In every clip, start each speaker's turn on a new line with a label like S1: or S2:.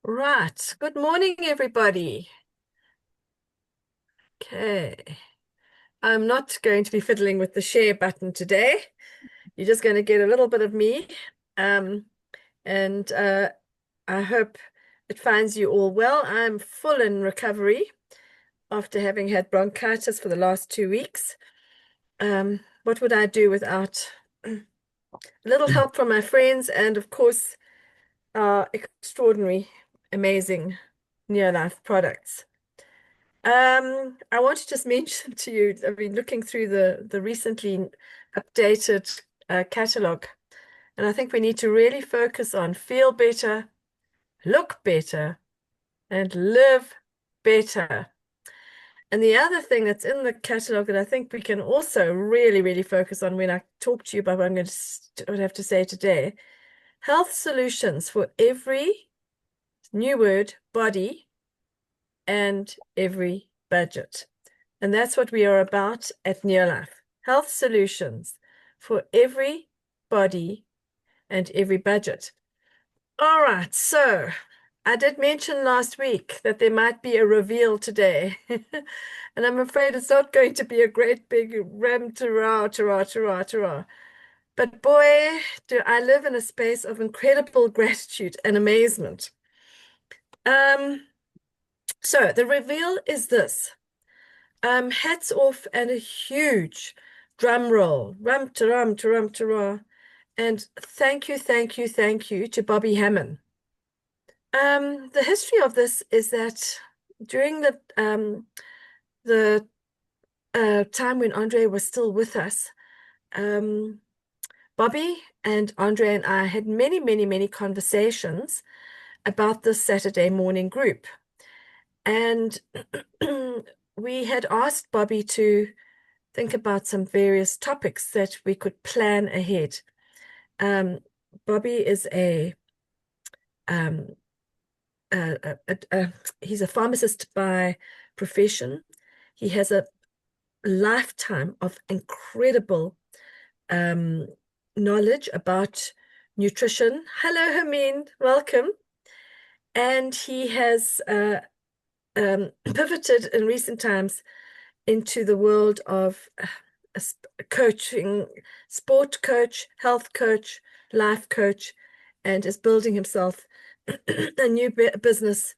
S1: Right. Good morning, everybody. Okay. I'm not going to be fiddling with the share button today. You're just going to get a little bit of me. Um, and I hope it finds you all well. I'm full in recovery after having had bronchitis for the last 2 weeks. What would I do without a little help from my friends and, of course, our extraordinary, amazing Near Life products? I want to just mention to you, I've been looking through the recently updated catalog, and I think we need to really focus on feel better, look better, and live better. And the other thing that's in the catalog that I think we can also really, really focus on when I talk to you about what I'm going to have to say today, health solutions for every new word, body, and every budget. And that's what we are about at NearLife. Health solutions for every body and every budget. All right, so I did mention last week that there might be a reveal today. And I'm afraid it's not going to be a great big ram ta-ra, ta-ra, ta-ra, ta-ra. But boy, do I live in a space of incredible gratitude and amazement. So the reveal is this. Hats off and a huge drum roll. Rum ta rum ta rum ta ra. And thank you, thank you, thank you to Bobby Hammond. The history of this is that during the time when Andre was still with us, um, Bobby and Andre and I had many, many, many conversations about this Saturday morning group. And we had asked Bobby to think about some various topics that we could plan ahead. Um, Bobby is um, he's a pharmacist by profession. He has a lifetime of incredible um, knowledge about nutrition. Hello, Hermine, welcome. And he has pivoted in recent times into the world of coaching, sport coach, health coach, life coach, and is building himself a new business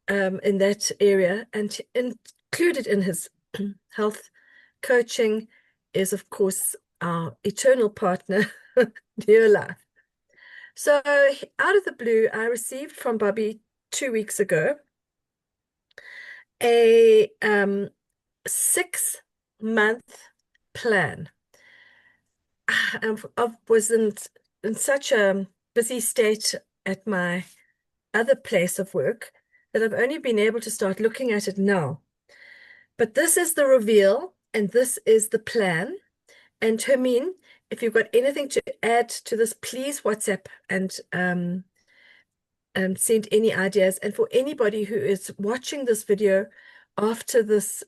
S1: in that area. And included in his health coaching is, of course, our eternal partner, Dear Life. So, out of the blue, I received from Bobby 2 weeks ago a 6-month plan. I was in such a busy state at my other place of work that I've only been able to start looking at it now. But this is the reveal, and this is the plan. And Hermine, if you've got anything to add to this, please WhatsApp and send any ideas. And for anybody who is watching this video after this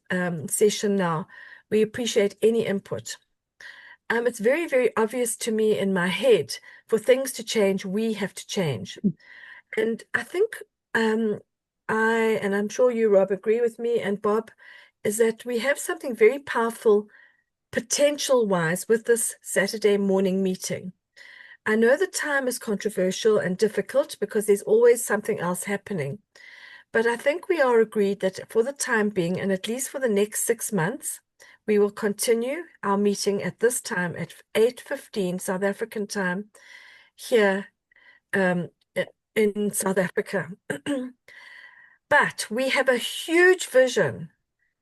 S1: session now, we appreciate any input. It's very, very obvious to me in my head for things to change, we have to change. And I think and I'm sure you, Rob, agree with me, and Bob, is that we have something very powerful potential-wise with this Saturday morning meeting. I know the time is controversial and difficult because there's always something else happening. But I think we are agreed that for the time being, and at least for the next 6 months, we will continue our meeting at this time at 8:15 South African time here in South Africa. But we have a huge vision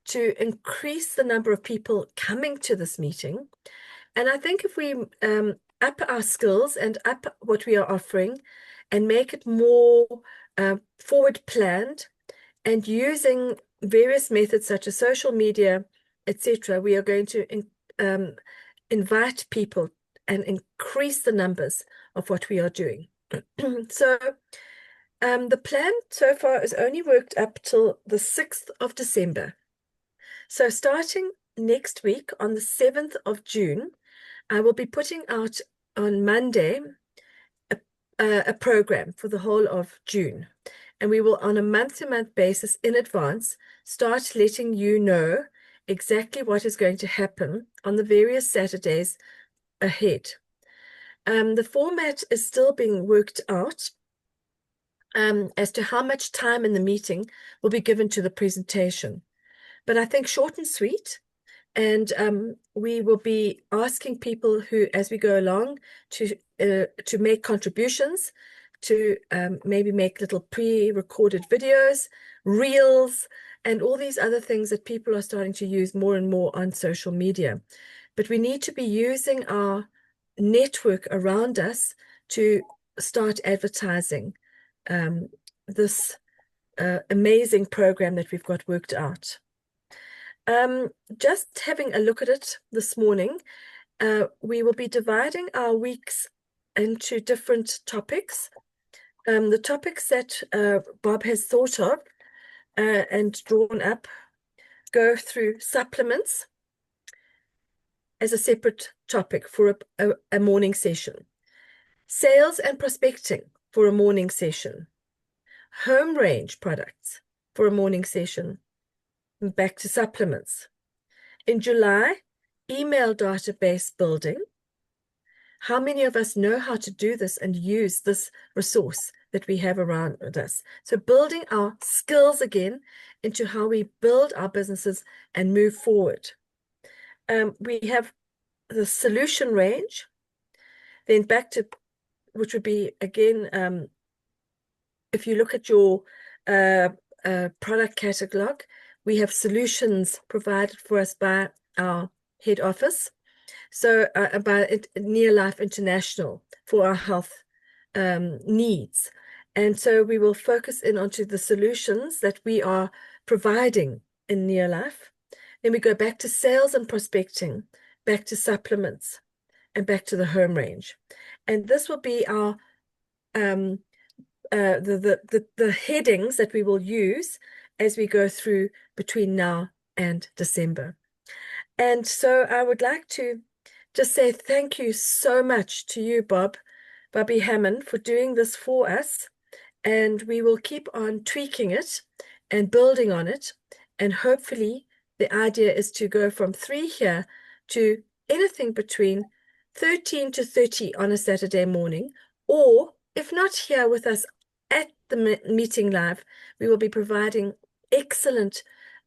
S1: to increase the number of people coming to this meeting. And I think if we up our skills and up what we are offering and make it more forward planned and using various methods such as social media, etc., we are going to invite people and increase the numbers of what we are doing. So the plan so far is only worked up till the 6th of December. So starting next week on the 7th of June, I will be putting out on Monday a program for the whole of June. And we will, on a month-to-month basis in advance, start letting you know exactly what is going to happen on the various Saturdays ahead. The format is still being worked out as to how much time in the meeting will be given to the presentation. But I think short and sweet. And we will be asking people who, as we go along, to make contributions, to maybe make little pre-recorded videos, reels, and all these other things that people are starting to use more and more on social media. But we need to be using our network around us to start advertising this amazing program that we've got worked out. Just having a look at it this morning, we will be dividing our weeks into different topics. The topics that Bob has thought of and drawn up go through supplements as a separate topic for a morning session, sales and prospecting for a morning session, home range products for a morning session, and back to supplements. In July, email database building. How many of us know how to do this and use this resource that we have around us? So building our skills again into how we build our businesses and move forward. We have the solution range, then back to, which would be, again, if you look at your product catalog, we have solutions provided for us by our head office. So by Neolife International for our health needs. And so we will focus in onto the solutions that we are providing in Neolife. Then we go back to sales and prospecting, back to supplements, and back to the home range. And this will be our the headings that we will use as we go through between now and December. And so I would like to just say thank you so much to you, Bobby Hammond, for doing this for us. And we will keep on tweaking it and building on it. And hopefully the idea is to go from 3 here to anything between 13 to 30 on a Saturday morning. Or if not here with us at the meeting live, we will be providing excellent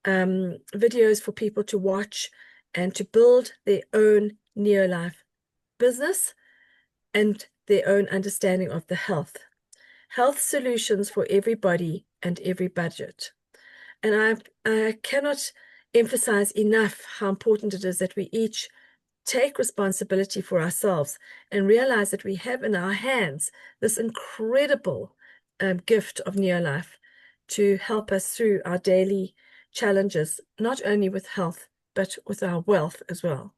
S1: videos for people to watch and to build their own Neolife business and their own understanding of the health solutions for everybody and every budget. And I cannot emphasize enough how important it is that we each take responsibility for ourselves and realize that we have in our hands this incredible gift of Neolife to help us through our daily challenges, not only with health, but with our wealth as well.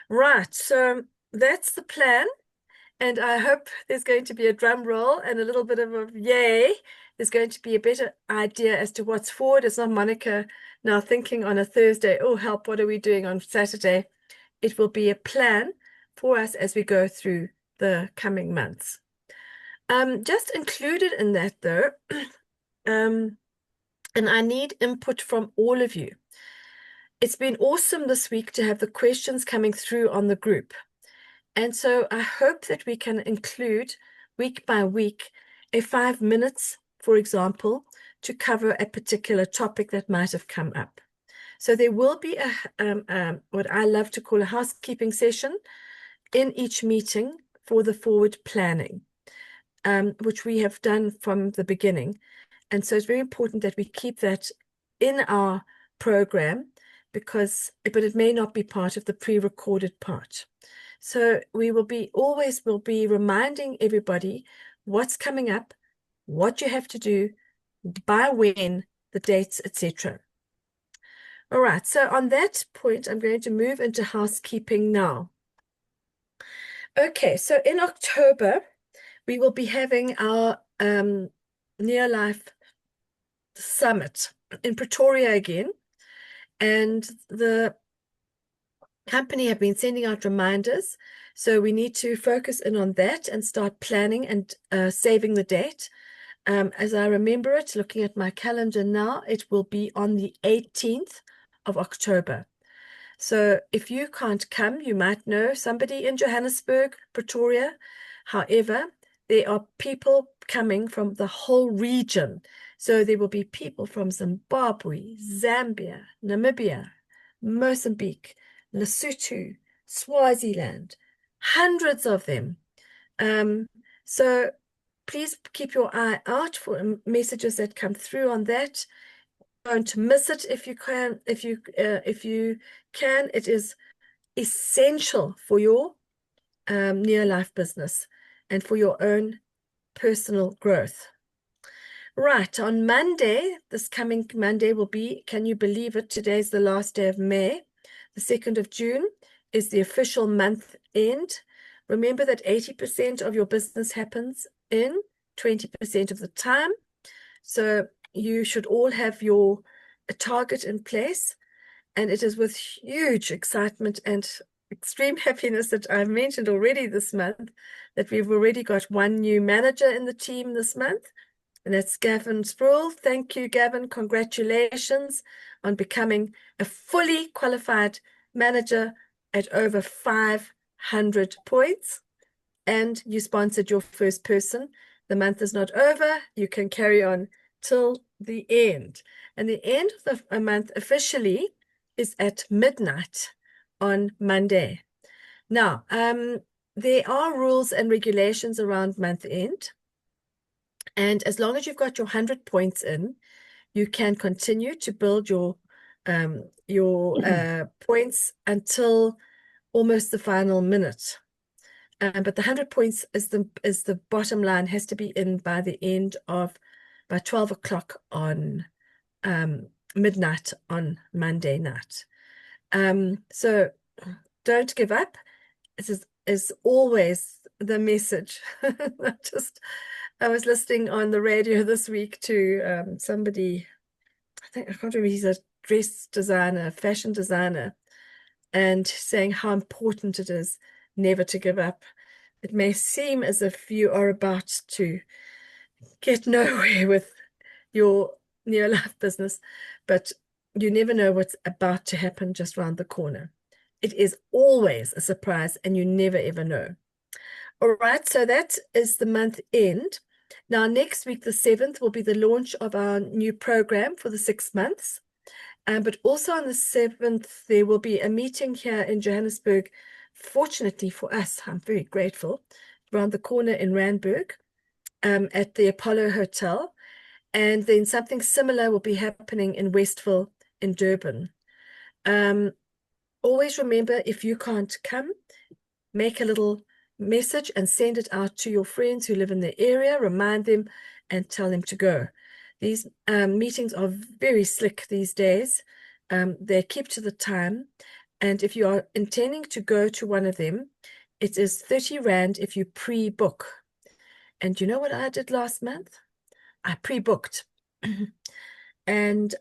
S1: Right, so that's the plan. And I hope there's going to be a drum roll and a little bit of a yay. There's going to be a better idea as to what's forward. It's not Monica now thinking on a Thursday, oh, help, what are we doing on Saturday? It will be a plan for us as we go through the coming months. Just included in that, though, and I need input from all of you. It's been awesome this week to have the questions coming through on the group. And so I hope that we can include week by week a 5 minutes, for example, to cover a particular topic that might have come up. So there will be what I love to call a housekeeping session in each meeting for the forward planning, which we have done from the beginning. And so it's very important that we keep that in our program but it may not be part of the pre-recorded part. So we will always be reminding everybody what's coming up, what you have to do, by when, the dates, etc. All right, so on that point, I'm going to move into housekeeping now. Okay, so in October, we will be having our Neolife Summit in Pretoria again. And the company have been sending out reminders. So we need to focus in on that and start planning and saving the date. As I remember it, looking at my calendar now, it will be on the 18th of October. So if you can't come, you might know somebody in Johannesburg, Pretoria. However, there are people coming from the whole region. So there will be people from Zimbabwe, Zambia, Namibia, Mozambique, Lesotho, Swaziland, hundreds of them. So please keep your eye out for messages that come through on that. Don't miss it if you can. If you can, it is essential for your near life business and for your own personal growth. Right, on Monday, this coming Monday will be, can you believe it? Today's the last day of May. The 2nd of June is the official month end. Remember that 80% of your business happens in 20% of the time. So you should all have your target in place. And it is with huge excitement and extreme happiness that I've mentioned already this month that we've already got one new manager in the team this month. And that's Gavin Sproul. Thank you, Gavin. Congratulations on becoming a fully qualified manager at over 500 points. And you sponsored your first person. The month is not over. You can carry on till the end. And the end of the month officially is at midnight on Monday. Now, there are rules and regulations around month end. And as long as you've got your 100 points in, you can continue to build your points until almost the final minute. But the 100 points is the bottom line, has to be in by 12 o'clock on midnight on Monday night. So don't give up. This is always the message. I was listening on the radio this week to somebody, I can't remember, he's a dress designer, fashion designer, and saying how important it is never to give up. It may seem as if you are about to get nowhere with your near life business, but you never know what's about to happen just around the corner. It is always a surprise and you never ever know. All right, so that is the month end. Now, next week, the 7th, will be the launch of our new program for the 6 months. But also on the 7th, there will be a meeting here in Johannesburg. Fortunately for us, I'm very grateful, around the corner in Randburg, at the Apollo Hotel. And then something similar will be happening in Westville in Durban. Always remember, if you can't come, make a little message and send it out to your friends who live in the area, remind them and tell them to go. These meetings are very slick these days. They keep to the time. And if you are intending to go to one of them, it is 30 Rand if you pre-book. And you know what I did last month? I pre-booked. And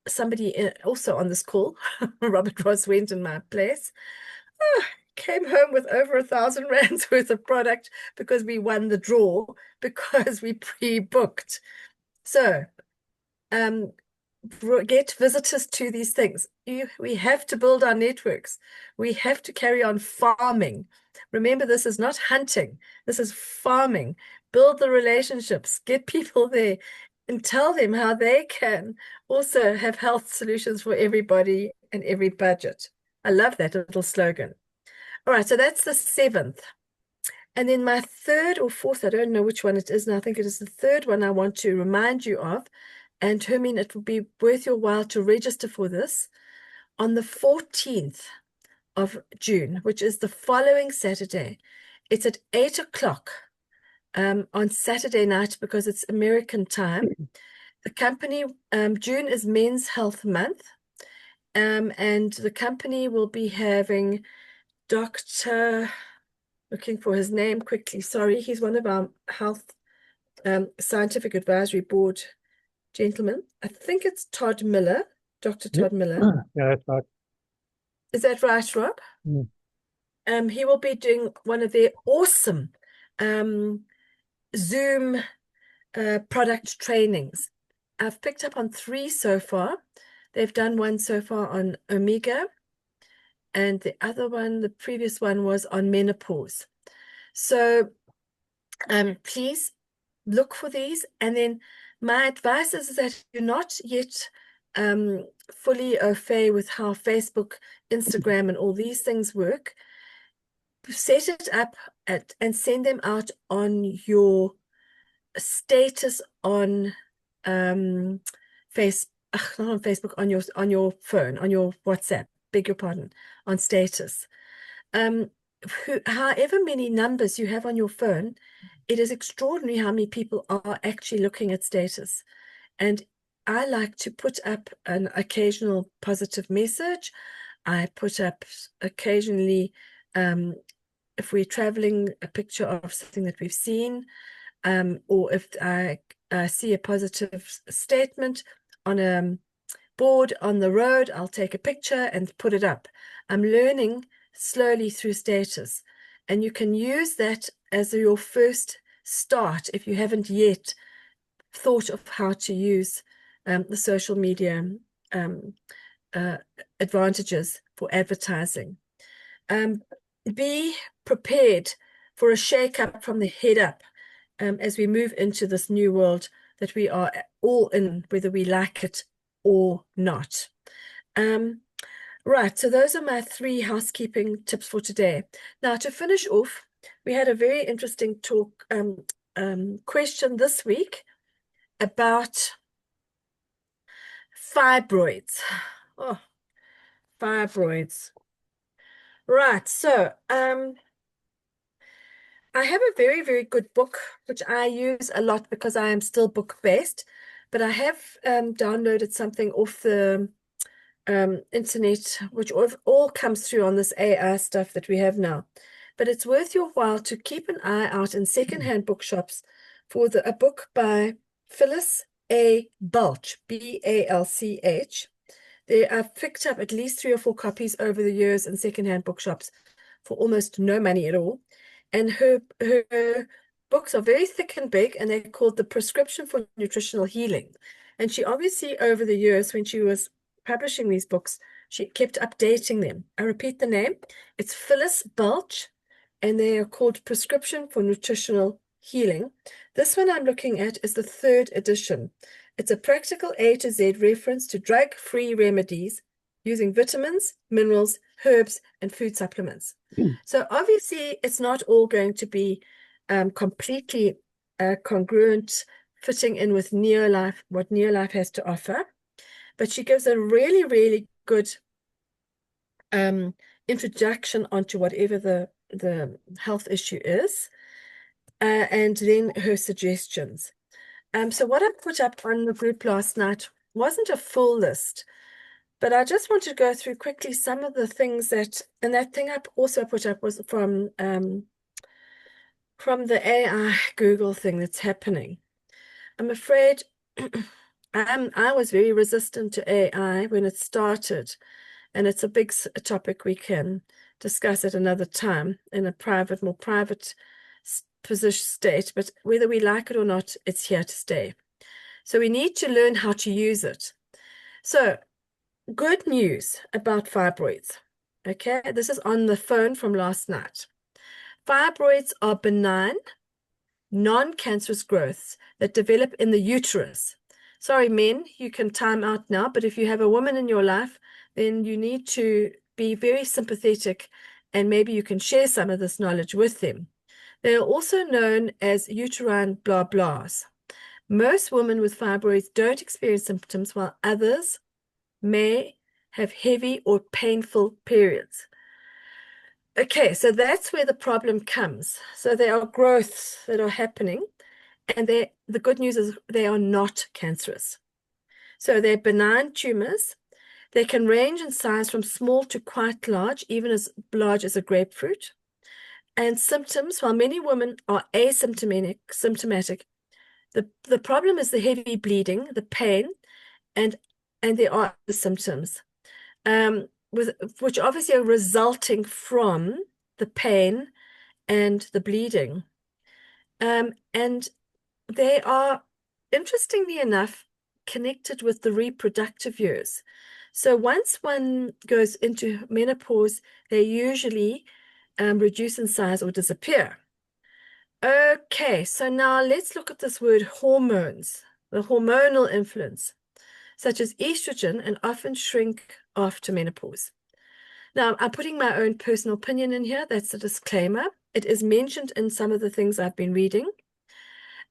S1: somebody also on this call, Robert Ross, went in my place. Came home with over 1,000 Rands worth of product because we won the draw because we pre-booked. So get visitors to these things. We have to build our networks. We have to carry on farming. Remember, this is not hunting. This is farming. Build the relationships. Get people there and tell them how they can also have health solutions for everybody and every budget. I love that little slogan. All right, so that's the 7th. And then my 3rd or 4th, I don't know which one it is, and I think it is the 3rd one I want to remind you of. And Hermine, it will be worth your while to register for this on the 14th of June, which is the following Saturday. It's at 8 o'clock on Saturday night because it's American time. The company, June is Men's Health Month, and the company will be having Dr. Looking for his name quickly. Sorry, he's one of our health scientific advisory board gentlemen. I think it's Todd Miller, Dr. Todd Miller.
S2: Yeah, that's right.
S1: Is that right, Rob?
S2: Mm.
S1: he will be doing one of their awesome Zoom product trainings. I've picked up on 3 so far. They've done one so far on Omega, and the other one, the previous one, was on menopause. So please look for these. And then my advice is that you're not yet fully au fait with how Facebook, Instagram, and all these things work. Set it up and send them out on your status on face not on Facebook, on your phone, on your WhatsApp, beg your pardon, on status. However many numbers you have on your phone, it is extraordinary how many people are actually looking at status. And I like to put up an occasional positive message. I put up occasionally, if we're traveling, a picture of something that we've seen, or if I see a positive statement on a board on the road, I'll take a picture and put it up. I'm learning slowly through status, and you can use that as your first start if you haven't yet thought of how to use the social media advantages for advertising. Be prepared for a shake-up from the head up as we move into this new world that we are all in, whether we like it or not. Right, so those are my 3 housekeeping tips for today. Now, to finish off, we had a very interesting talk question this week about fibroids. Oh, fibroids. Right, so I have a very, very good book, which I use a lot because I am still book-based, but I have downloaded something off the internet, which all comes through on this AI stuff that we have now. But it's worth your while to keep an eye out in secondhand bookshops for a book by Phyllis A. Balch, B-A-L-C-H. I've picked up at least 3 or 4 copies over the years in secondhand bookshops for almost no money at all. And her books are very thick and big, and they're called The Prescription for Nutritional Healing. And she obviously, over the years, when she was publishing these books, she kept updating them. I repeat the name. It's Phyllis Balch, and they are called Prescription for Nutritional Healing. This one I'm looking at is the 3rd edition. It's a practical A to Z reference to drug-free remedies using vitamins, minerals, herbs, and food supplements. So obviously, it's not all going to be completely congruent, fitting in with Neolife, what Neolife has to offer. But she gives a really, really good introduction onto whatever the health issue is, and then her suggestions. So what I put up on the group last night wasn't a full list, but I just want to go through quickly some of the things that thing I also put up was from the AI Google thing that's happening. I'm afraid I was very resistant to AI when it started, and it's a big topic we can discuss at another time in a more private position state, but whether we like it or not, it's here to stay. So we need to learn how to use it. So good news about fibroids. Okay, this is on the phone from last night. Fibroids are benign, non-cancerous growths that develop in the uterus. Sorry, men, you can time out now, but if you have a woman in your life, then you need to be very sympathetic, and maybe you can share some of this knowledge with them. They are also known as uterine blah blahs. Most women with fibroids don't experience symptoms, while others may have heavy or painful periods. Okay, so that's where the problem comes. So there are growths that are happening, and the good news is they are not cancerous. So they're benign tumors. They can range in size from small to quite large, even as large as a grapefruit. And symptoms, while many women are symptomatic, the problem is the heavy bleeding, the pain, and there are the symptoms, which obviously are resulting from the pain, and the bleeding. And they are, interestingly enough, connected with the reproductive years. So once one goes into menopause, they usually reduce in size or disappear. Okay, so now let's look at this word hormones, the hormonal influence, such as estrogen, and often shrink after menopause. Now, I'm putting my own personal opinion in here. That's a disclaimer. It is mentioned in some of the things I've been reading.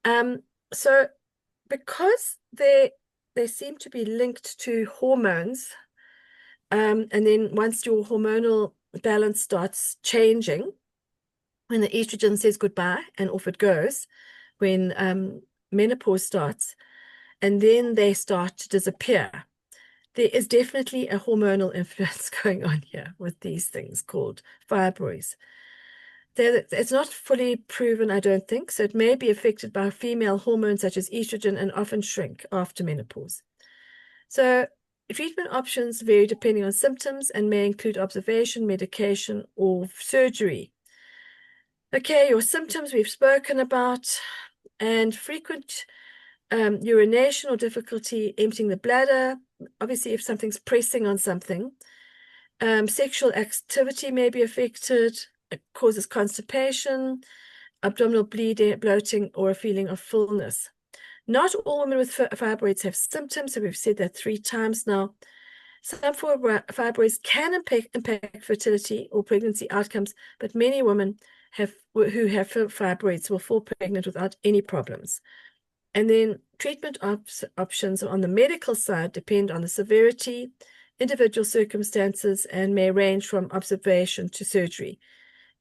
S1: So because they seem to be linked to hormones, and then once your hormonal balance starts changing, when the estrogen says goodbye and off it goes, when menopause starts, and then they start to disappear. There is definitely a hormonal influence going on here with these things called fibroids. It's not fully proven, I don't think, so it may be affected by female hormones such as estrogen and often shrink after menopause. So treatment options vary depending on symptoms and may include observation, medication, or surgery. Okay, your symptoms we've spoken about, and frequent urination or difficulty emptying the bladder. Obviously, if something's pressing on something, sexual activity may be affected. It causes constipation, abdominal bleeding, bloating, or a feeling of fullness. Not all women with fibroids have symptoms, so we've said that 3 times now. Some fibroids can impact fertility or pregnancy outcomes, but many women who have fibroids will fall pregnant without any problems. And then treatment options on the medical side depend on the severity, individual circumstances, and may range from observation to surgery.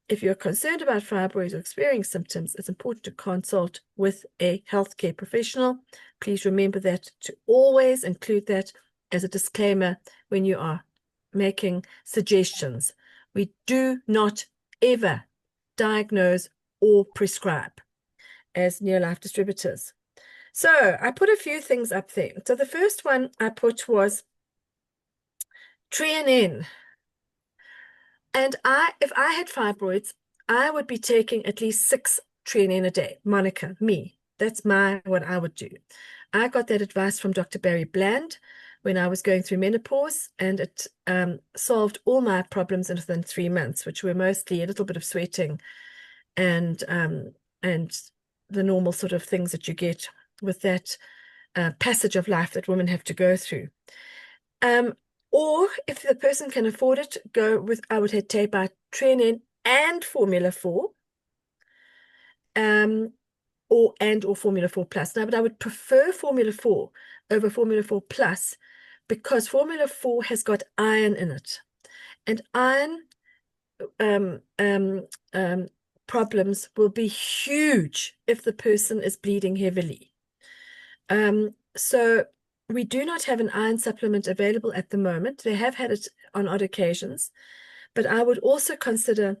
S1: If you're concerned about fibroids or experiencing symptoms, it's important to consult with a healthcare professional. Please remember that, to always include that as a disclaimer when you are making suggestions. We do not ever diagnose or prescribe as Neolife distributors. So I put a few things up there. So the first one I put was Treonine. And if I had fibroids, I would be taking at least 6 Treonine a day. Monica, me. That's what I would do. I got that advice from Dr. Barry Bland when I was going through menopause, and it solved all my problems within 3 months, which were mostly a little bit of sweating and the normal sort of things that you get with that passage of life that women have to go through. Or if the person can afford it, I would take by Treonine and Formula 4, or Formula 4 Plus. Now, but I would prefer Formula 4 over Formula 4 Plus because Formula 4 has got iron in it, and iron problems will be huge if the person is bleeding heavily. So we do not have an iron supplement available at the moment. They have had it on odd occasions, but I would also consider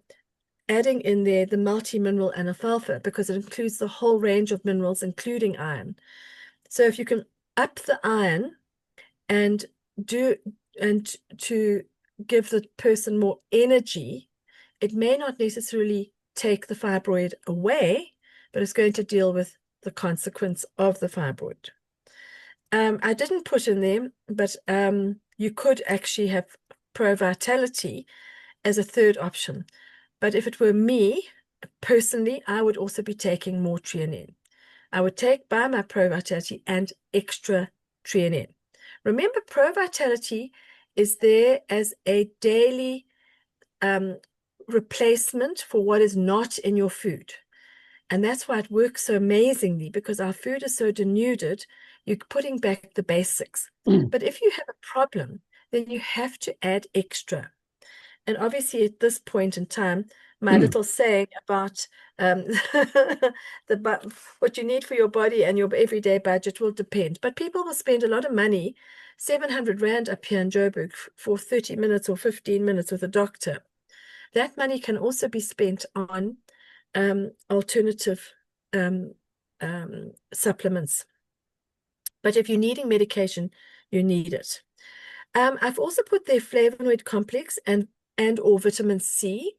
S1: adding in there the multi-mineral anafalfa because it includes the whole range of minerals, including iron. So if you can up the iron and to give the person more energy, it may not necessarily take the fibroid away, but it's going to deal with the consequence of the fibroid. I didn't put in there, but you could actually have Pro Vitality as a third option. But if it were me, personally, I would also be taking more Treonine. I would take by my Pro Vitality and extra Treonine. Remember, Pro Vitality is there as a daily replacement for what is not in your food. And that's why it works so amazingly, because our food is so denuded, you're putting back the basics. But if you have a problem, then you have to add extra. And obviously, at this point in time, my little saying about what you need for your body and your everyday budget will depend. But people will spend a lot of money, 700 Rand up here in Joburg for 30 minutes or 15 minutes with a doctor. That money can also be spent on alternative supplements. But if you're needing medication, you need it. I've also put there flavonoid complex and or vitamin C.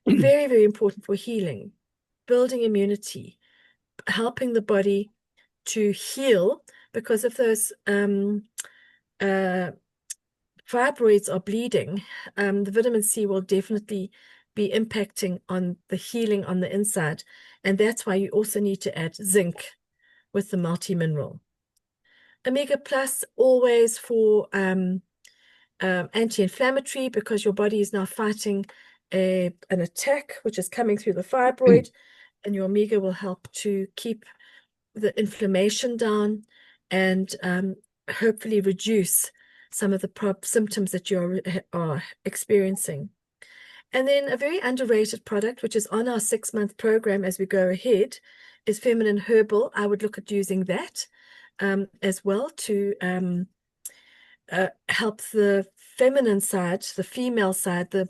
S1: very, very important for healing, building immunity, helping the body to heal, because if those fibroids are bleeding, the vitamin C will definitely be impacting on the healing on the inside. And that's why you also need to add zinc with the multi-mineral. Omega Plus, always for anti-inflammatory, because your body is now fighting an attack which is coming through the fibroid, and your omega will help to keep the inflammation down and hopefully reduce some of the symptoms that you are experiencing. And then a very underrated product, which is on our 6-month program as we go ahead, is Feminine Herbal. I would look at using that as well to help the feminine side, the female side, the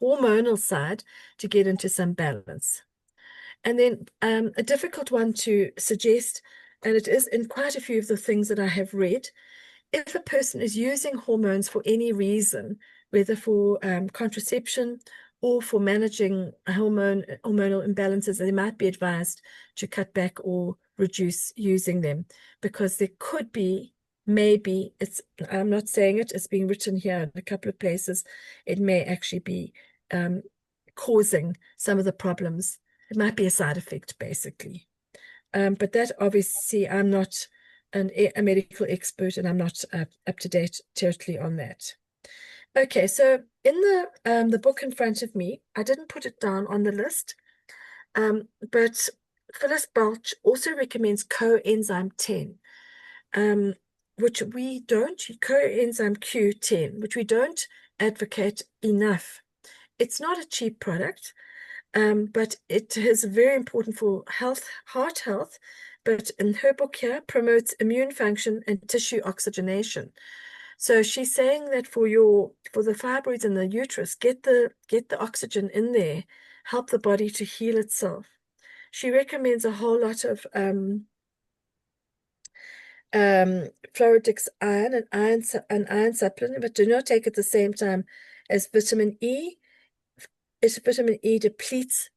S1: hormonal side to get into some balance. And then a difficult one to suggest, and it is in quite a few of the things that I have read, if a person is using hormones for any reason, whether for contraception or for managing hormonal imbalances, they might be advised to cut back or reduce using them, because there could be, maybe, I'm not saying it, it's being written here in a couple of places, it may actually be causing some of the problems. It might be a side effect, basically. But that, obviously, I'm not a medical expert, and I'm not up to date totally on that. Okay, so in the book in front of me, I didn't put it down on the list, but Phyllis Balch also recommends coenzyme 10, which we don't, coenzyme Q10, which we don't advocate enough. It's not a cheap product, but it is very important for health, heart health, but in her book here, promotes immune function and tissue oxygenation. So she's saying that for the fibroids in the uterus, get the oxygen in there, help the body to heal itself. She recommends a whole lot of Floradix iron and iron supplement, but do not take at the same time as vitamin E. Vitamin E depletes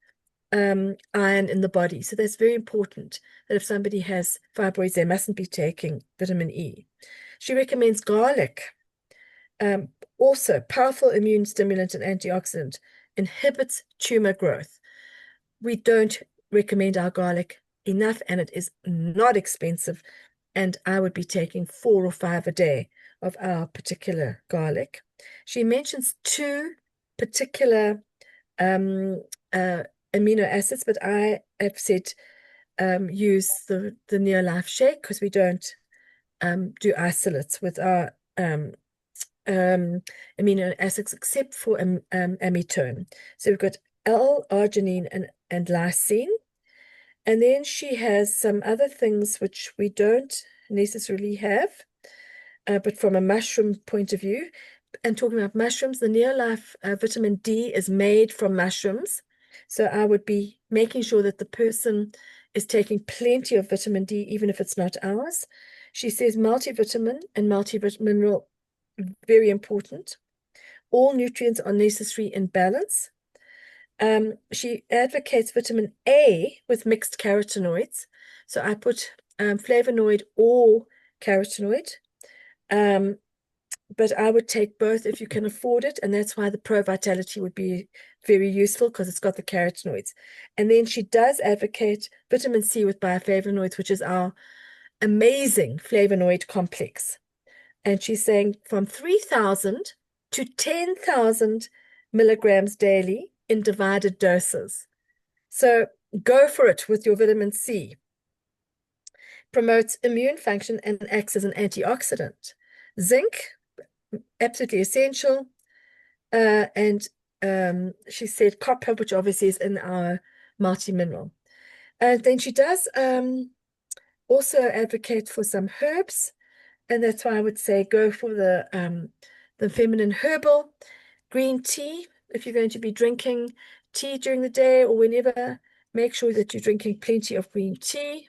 S1: iron in the body, so that's very important. That if somebody has fibroids, they mustn't be taking vitamin E. She recommends garlic. Also, powerful immune stimulant and antioxidant, inhibits tumor growth. We don't recommend our garlic enough, and it is not expensive. And I would be taking 4 or 5 a day of our particular garlic. She mentions 2 particular amino acids, but I have said use the Neolife shake, because we don't do isolates with our amino acids except for amitone. So we've got L-arginine and lysine. And then she has some other things which we don't necessarily have, but from a mushroom point of view. And talking about mushrooms, the Neolife vitamin D is made from mushrooms. So I would be making sure that the person is taking plenty of vitamin D, even if it's not ours. She says multivitamin and multivitamin, very important. All nutrients are necessary in balance. She advocates vitamin A with mixed carotenoids. So I put flavonoid or carotenoid. But I would take both if you can afford it, and that's why the Pro Vitality would be very useful, because it's got the carotenoids. And then she does advocate vitamin C with bioflavonoids, which is our amazing flavonoid complex. And she's saying from 3,000 to 10,000 milligrams daily in divided doses. So go for it with your vitamin C. Promotes immune function and acts as an antioxidant. Zinc, absolutely essential. And she said copper, which obviously is in our multi-mineral. And then she does also advocate for some herbs, and that's why I would say go for the Feminine Herbal green tea. If you're going to be drinking tea during the day or whenever, make sure that you're drinking plenty of green tea.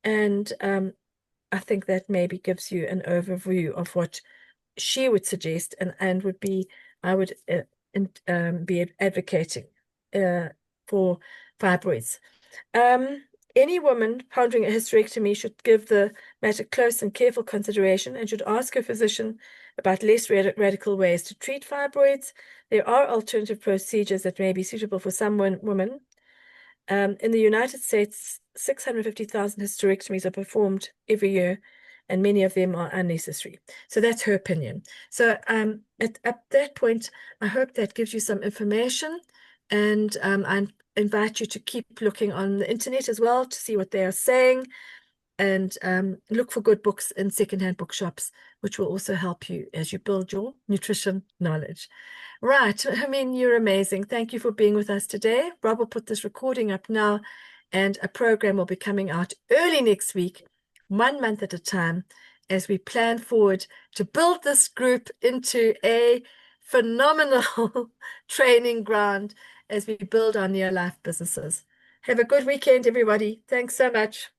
S1: And I think that maybe gives you an overview of what she would suggest, and would be, I would be advocating for fibroids. Any woman pondering a hysterectomy should give the matter close and careful consideration and should ask her physician about less radical ways to treat fibroids. There are alternative procedures that may be suitable for some women. In the United States, 650,000 hysterectomies are performed every year, and many of them are unnecessary. So that's her opinion. So at that point, I hope that gives you some information, and I invite you to keep looking on the internet as well to see what they are saying, and look for good books in secondhand bookshops, which will also help you as you build your nutrition knowledge. Right. I mean, you're amazing. Thank you for being with us today. Rob will put this recording up now, and a program will be coming out early next week, 1 month at a time, as we plan forward to build this group into a phenomenal training ground as we build our near life businesses. Have a good weekend, everybody. Thanks so much.